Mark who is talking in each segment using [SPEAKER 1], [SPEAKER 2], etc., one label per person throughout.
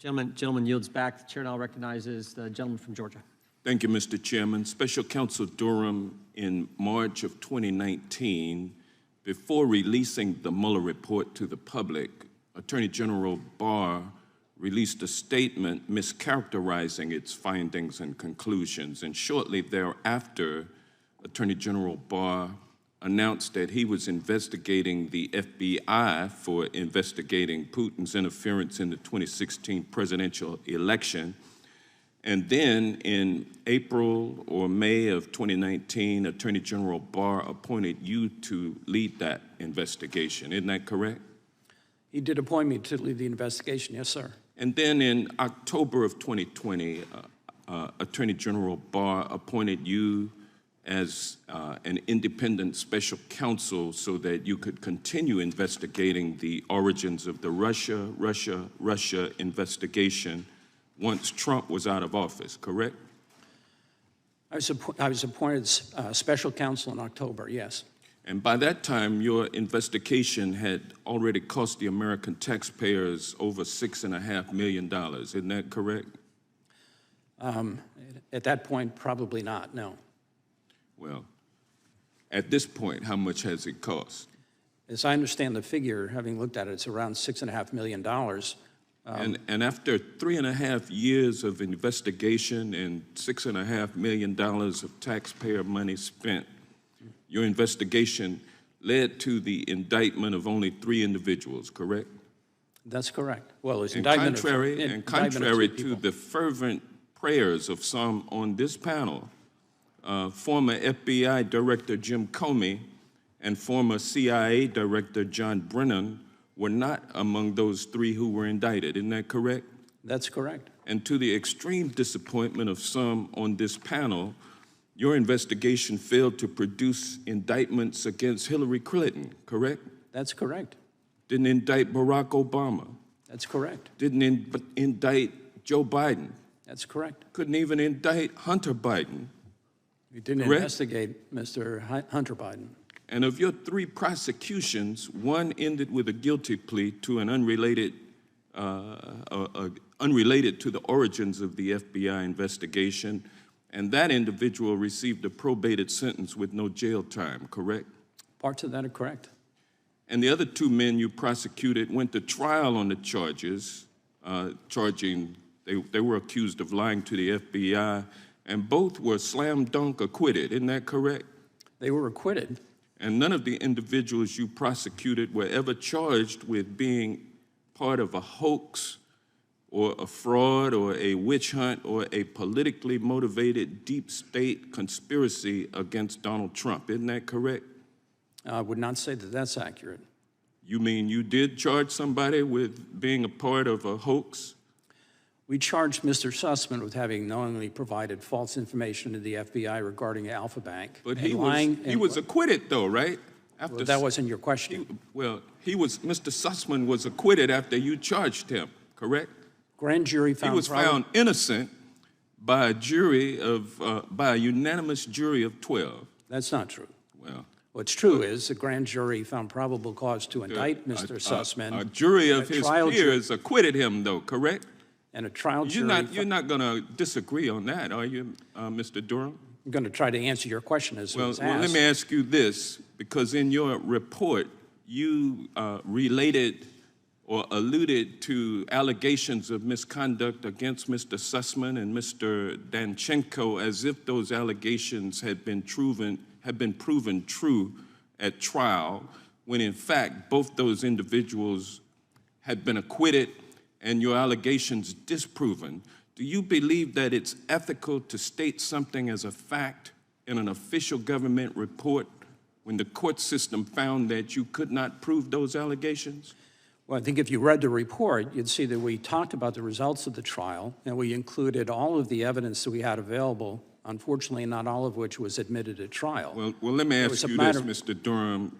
[SPEAKER 1] Gentleman yields back. The chair now recognizes the gentleman from Georgia.
[SPEAKER 2] Thank you, Mr. Chairman. Special Counsel Durham, in March of 2019, before releasing the Mueller report to the public, Attorney General Barr released a statement mischaracterizing its findings and conclusions, and shortly thereafter, Attorney General Barr announced that he was investigating the FBI for investigating Putin's interference in the 2016 presidential election. And then in April or May of 2019, Attorney General Barr appointed you to lead that investigation. Isn't that correct?
[SPEAKER 3] He did appoint me to lead the investigation, yes, sir.
[SPEAKER 2] And then in October of 2020, Attorney General Barr appointed you as an independent special counsel so that you could continue investigating the origins of the Russia investigation once Trump was out of office, correct?
[SPEAKER 3] I was appointed special counsel in October, yes.
[SPEAKER 2] And by that time, your investigation had already cost the American taxpayers over $6.5 million. Isn't that correct?
[SPEAKER 3] At that point, probably not, no.
[SPEAKER 2] Well, at this point, how much has it cost?
[SPEAKER 3] As I understand the figure, having looked at it, it's around $6.5 million.
[SPEAKER 2] And after 3.5 years of investigation and $6.5 million of taxpayer money spent, your investigation led to the indictment of only 3 individuals, correct?
[SPEAKER 3] That's correct. Well, it's
[SPEAKER 2] contrary to the fervent prayers of some on this panel, former FBI Director Jim Comey and former CIA Director John Brennan were not among those 3 who were indicted. Isn't that correct?
[SPEAKER 3] That's correct.
[SPEAKER 2] And to the extreme disappointment of some on this panel, your investigation failed to produce indictments against Hillary Clinton, correct?
[SPEAKER 3] That's correct.
[SPEAKER 2] Didn't indict Barack Obama.
[SPEAKER 3] That's correct.
[SPEAKER 2] Didn't indict Joe Biden.
[SPEAKER 3] That's correct.
[SPEAKER 2] Couldn't even indict Hunter Biden.
[SPEAKER 3] We didn't investigate Mr. Hunter Biden.
[SPEAKER 2] And of your 3 prosecutions, one ended with a guilty plea to an unrelated to the origins of the FBI investigation, and that individual received a probated sentence with no jail time, correct?
[SPEAKER 3] Parts of that are correct.
[SPEAKER 2] And the other 2 men you prosecuted went to trial on the charges, they were accused of lying to the FBI, and both were slam dunk acquitted. Isn't that correct?
[SPEAKER 3] They were acquitted.
[SPEAKER 2] And none of the individuals you prosecuted were ever charged with being part of a hoax or a fraud or a witch hunt or a politically motivated deep state conspiracy against Donald Trump. Isn't that correct?
[SPEAKER 3] I would not say that that's accurate.
[SPEAKER 2] You mean you did charge somebody with being a part of a hoax?
[SPEAKER 3] We charged Mr. Sussman with having knowingly provided false information to the FBI regarding Alpha Bank.
[SPEAKER 2] But he was acquitted, though, right?
[SPEAKER 3] Well, that wasn't your question.
[SPEAKER 2] Mr. Sussman was acquitted after you charged him, correct?
[SPEAKER 3] Grand jury found
[SPEAKER 2] he was found innocent by a unanimous jury of 12.
[SPEAKER 3] That's not true.
[SPEAKER 2] Well,
[SPEAKER 3] what's true is the grand jury found probable cause to indict Mr. Sussman.
[SPEAKER 2] A jury of his peers acquitted him, though, correct?
[SPEAKER 3] And a trial jury...
[SPEAKER 2] You're not going to disagree on that, are you, Mr. Durham?
[SPEAKER 3] I'm going to try to answer your question as it was asked.
[SPEAKER 2] Well, let me ask you this, because in your report, you related or alluded to allegations of misconduct against Mr. Sussman and Mr. Danchenko as if those allegations had been proven true at trial, when in fact both those individuals had been acquitted and your allegations disproven. Do you believe that it's ethical to state something as a fact in an official government report when the court system found that you could not prove those allegations?
[SPEAKER 3] Well, I think if you read the report, you'd see that we talked about the results of the trial, and we included all of the evidence that we had available, unfortunately not all of which was admitted at trial.
[SPEAKER 2] Well, let me ask you this, Mr. Durham.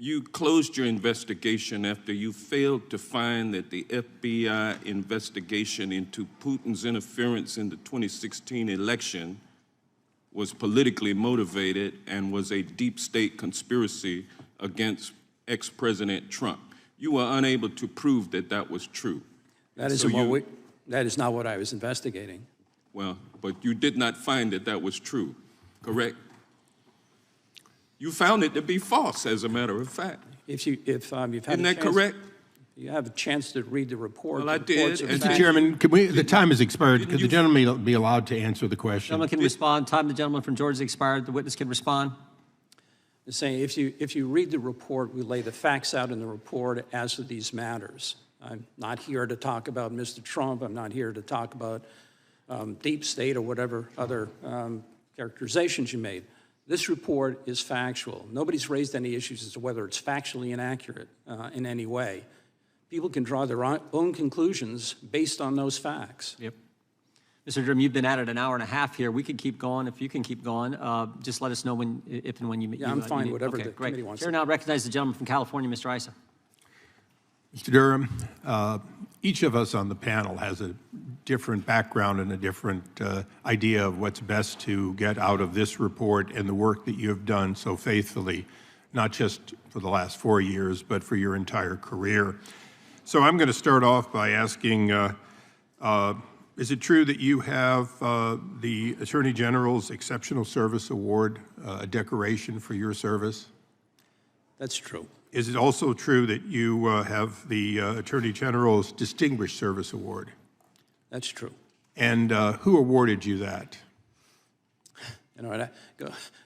[SPEAKER 2] You closed your investigation after you failed to find that the FBI investigation into Putin's interference in the 2016 election was politically motivated and was a deep state conspiracy against ex-President Trump. You were unable to prove that that was true.
[SPEAKER 3] That isn't That is not what I was investigating.
[SPEAKER 2] Well, but you did not find that that was true, correct? You found it to be false, as a matter of fact.
[SPEAKER 3] If you've had
[SPEAKER 2] Isn't that correct?
[SPEAKER 3] You have a chance to read the report.
[SPEAKER 2] Well, I did, and
[SPEAKER 4] Mr. Chairman, the time has expired. Could the gentleman be allowed to answer the question?
[SPEAKER 1] Gentleman can respond. Time the gentleman from Georgia expired. The witness can respond.
[SPEAKER 3] Saying if you read the report, we lay the facts out in the report as to these matters. I'm not here to talk about Mr. Trump. I'm not here to talk about deep state or whatever other characterizations you made. This report is factual. Nobody's raised any issues as to whether it's factually inaccurate in any way. People can draw their own conclusions based on those facts.
[SPEAKER 1] Yep. Mr. Durham, you've been at it an hour and a half here. We could keep going if you can keep going. Just let us know if and when you.
[SPEAKER 3] Yeah, I'm fine.
[SPEAKER 1] you
[SPEAKER 3] Whatever
[SPEAKER 1] okay,
[SPEAKER 3] the
[SPEAKER 1] great.
[SPEAKER 3] committee wants.
[SPEAKER 1] Chair now recognizes the gentleman from California, Mr. Issa.
[SPEAKER 4] Mr. Durham, each of us on the panel has a different background and a different idea of what's best to get out of this report and the work that you have done so faithfully, not just for the last 4 years, but for your entire career. So I'm going to start off by asking, is it true that you have the Attorney General's Exceptional Service Award, a decoration for your service?
[SPEAKER 3] That's true.
[SPEAKER 4] Is it also true that you have the Attorney General's Distinguished Service Award?
[SPEAKER 3] That's true.
[SPEAKER 4] And who awarded you that?
[SPEAKER 3] You know, it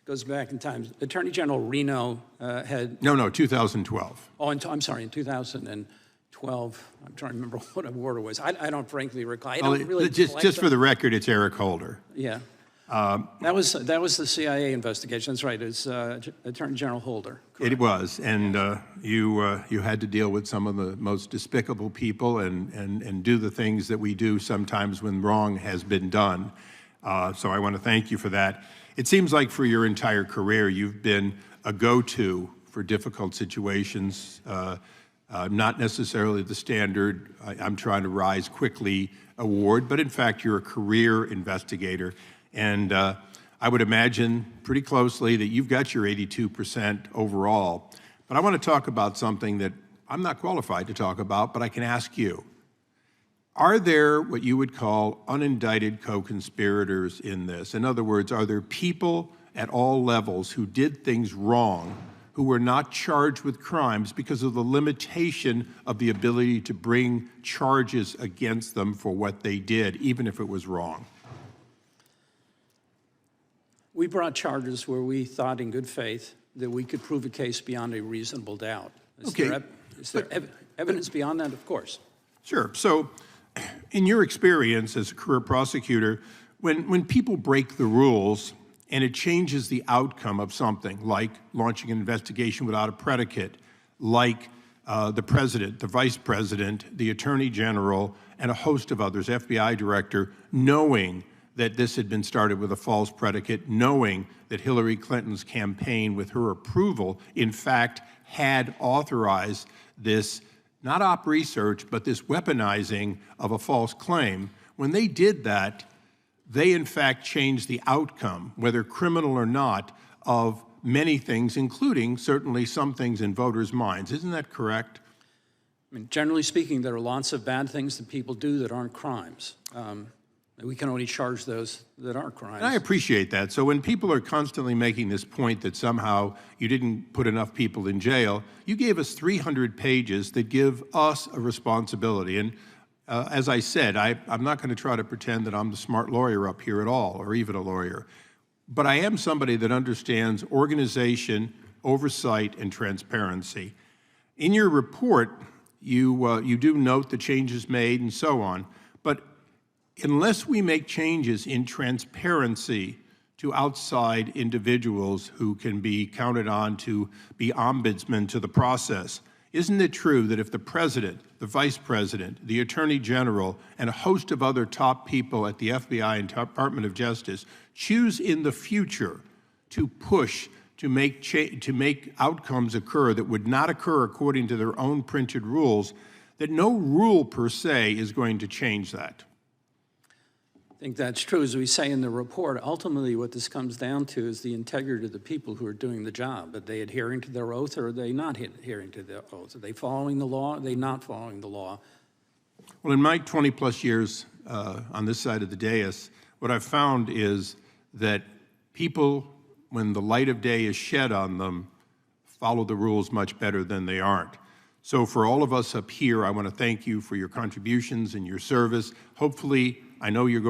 [SPEAKER 3] goes back in time. Attorney General Reno had.
[SPEAKER 4] No, 2012.
[SPEAKER 3] Oh, I'm sorry, in 2012. I'm trying to remember what award it was. I don't frankly recall. I don't really
[SPEAKER 4] just for the record, it's Eric Holder.
[SPEAKER 3] Yeah. That was the CIA investigation. That's right. It's Attorney General Holder. Correct.
[SPEAKER 4] It was, and you had to deal with some of the most despicable people and do the things that we do sometimes when wrong has been done. So I want to thank you for that. It seems like for your entire career, you've been a go-to for difficult situations, not necessarily the standard I'm trying to rise quickly award, but in fact, you're a career investigator. And I would imagine pretty closely that you've got your 82% overall. But I want to talk about something that I'm not qualified to talk about, but I can ask you. Are there what you would call unindicted co-conspirators in this? In other words, are there people at all levels who did things wrong, who were not charged with crimes because of the limitation of the ability to bring charges against them for what they did, even if it was wrong?
[SPEAKER 3] We brought charges where we thought in good faith that we could prove a case beyond a reasonable doubt. Is there evidence beyond that? Of course.
[SPEAKER 4] Sure. So in your experience as a career prosecutor, when people break the rules and it changes the outcome of something, like launching an investigation without a predicate, like the president, the vice president, the attorney general, and a host of others, FBI director, knowing that this had been started with a false predicate, knowing that Hillary Clinton's campaign, with her approval, in fact, had authorized this, not op research, but this weaponizing of a false claim. When they did that, they in fact changed the outcome, whether criminal or not, of many things, including certainly some things in voters' minds. Isn't that correct?
[SPEAKER 3] I mean, generally speaking, there are lots of bad things that people do that aren't crimes. We can only charge those that aren't crimes.
[SPEAKER 4] And I appreciate that. So when people are constantly making this point that somehow you didn't put enough people in jail, you gave us 300 pages that give us a responsibility. And as I said, I'm not going to try to pretend that I'm the smart lawyer up here at all, or even a lawyer. But I am somebody that understands organization, oversight, and transparency. In your report, you do note the changes made and so on. But unless we make changes in transparency to outside individuals who can be counted on to be ombudsmen to the process, isn't it true that if the president, the vice president, the attorney general, and a host of other top people at the FBI and Department of Justice choose in the future to push to make outcomes occur that would not occur according to their own printed rules, that no rule per se is going to change that?
[SPEAKER 3] I think that's true. As we say in the report, ultimately what this comes down to is the integrity of the people who are doing the job. Are they adhering to their oath, or are they not adhering to their oath? Are they following the law? Are they not following the law?
[SPEAKER 4] Well, in my 20-plus years on this side of the dais, what I've found is that people, when the light of day is shed on them, follow the rules much better than they aren't. So for all of us up here, I want to thank you for your contributions and your service. Hopefully, I know you've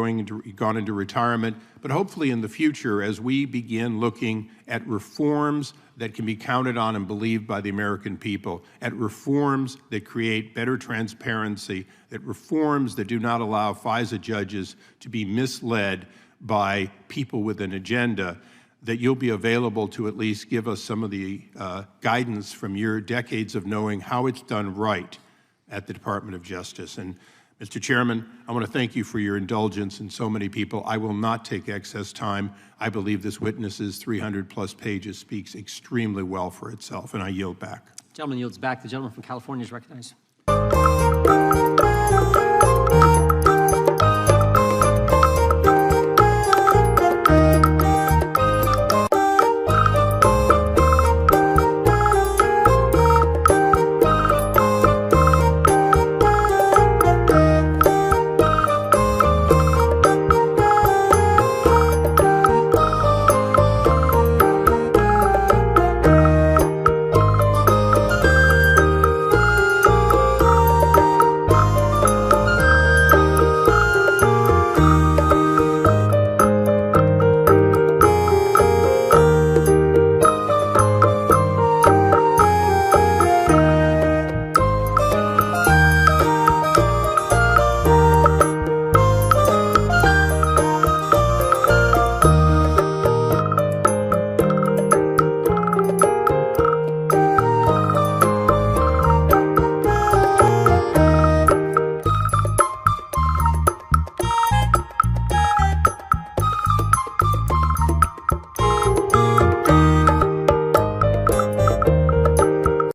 [SPEAKER 4] gone into retirement, but hopefully in the future, as we begin looking at reforms that can be counted on and believed by the American people, at reforms that create better transparency, at reforms that do not allow FISA judges to be misled by people with an agenda, that you'll be available to at least give us some of the guidance from your decades of knowing how it's done right at the Department of Justice. And Mr. Chairman, I want to thank you for your indulgence in so many people. I will not take excess time. I believe this witness's 300-plus pages speaks extremely well for itself, and I yield back.
[SPEAKER 1] Gentleman yields back. The gentleman from California is recognized.